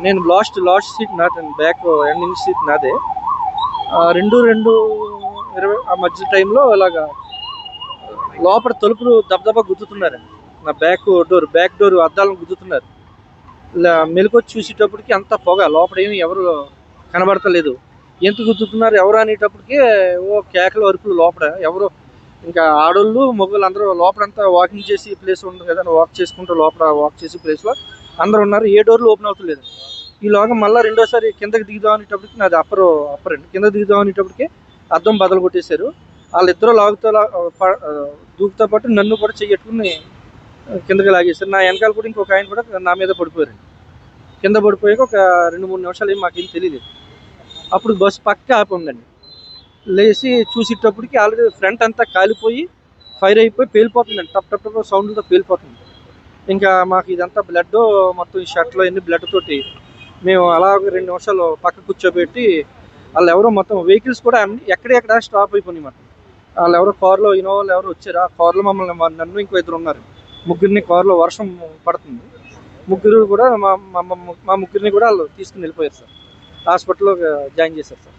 నేను last seat నాది, back ending seat నాదే. 2:20 ఆ మధ్య టైంలో ఇలాగా లోపల తలుపులు దబదబా గుద్దుతున్నారండి. నా బ్యాక్ డోర్ అద్దాలను గుద్దుతున్నారు. ఇలా మెలకొచ్చి చూసేటప్పటికి అంత పొగ, లోపల ఏమి ఎవరు కనబడతలేదు. ఎందుకు గుద్దుతున్నారు ఎవరు అనేటప్పటికి ఓ కేకలు అరుపులు లోపల. ఎవరో ఇంకా ఆడోళ్ళు మగవాళ్ళు అందరూ లోపలంతా వాకింగ్ చేసి ప్లేస్ ఉంది కదా, వాక్ చేసుకుంటూ లోపల వాక్ చేసే ప్లేస్లో అందరూ ఉన్నారు. ఏ డోర్లు ఓపెన్ అవుతలేదు. ఈలోగా మళ్ళీ రెండోసారి కిందకి దిగుదాం అనేటప్పటికి, నాది అప్పర్ అండి, కింద దిగుదాం అనేటప్పటికి అద్దం బదలు కొట్టేశారు. వాళ్ళిద్దరూ దూకుతో పాటు నన్ను కూడా చెయ్యట్టుకుని కిందకి లాగేశారు. నా వెనకాల కూడా ఇంకొక ఆయన కూడా నా మీద పడిపోయారండి. కింద పడిపోయాక ఒక 2-3 నిమిషాలు ఏం మాకేం తెలియలేదు. అప్పుడు బస్సు పక్క ఆపి ఉందండి. లేచి చూసేటప్పటికి ఆల్రెడీ ఫ్రంట్ అంతా కాలిపోయి ఫైర్ అయిపోయి పేలిపోతుందండి. టప్ టప్ టప్ సౌండ్తో పేలిపోతుంది. ఇంకా మాకు ఇదంతా బ్లడ్, మొత్తం ఈ షర్ట్లో ఎన్ని బ్లడ్ తోటి మేము అలా 2 నిమిషాలు పక్క కూర్చోబెట్టి, వాళ్ళు ఎవరో మొత్తం వెహికల్స్ కూడా ఎక్కడెక్కడ స్టాప్ అయిపోయినాయి మాట. వాళ్ళు ఎవరో కారులో, ఇన్నోవాళ్ళు ఎవరో వచ్చారు. ఆ కారులో నన్ను ఇంకో 2 ఉన్నారు. ముగ్గురిని కారులో, వర్షం పడుతుంది, ముగ్గురు కూడా మా ముగ్గురిని కూడా వాళ్ళు తీసుకుని వెళ్ళిపోయారు సార్. హాస్పిటల్లో జాయిన్ చేశారు సార్.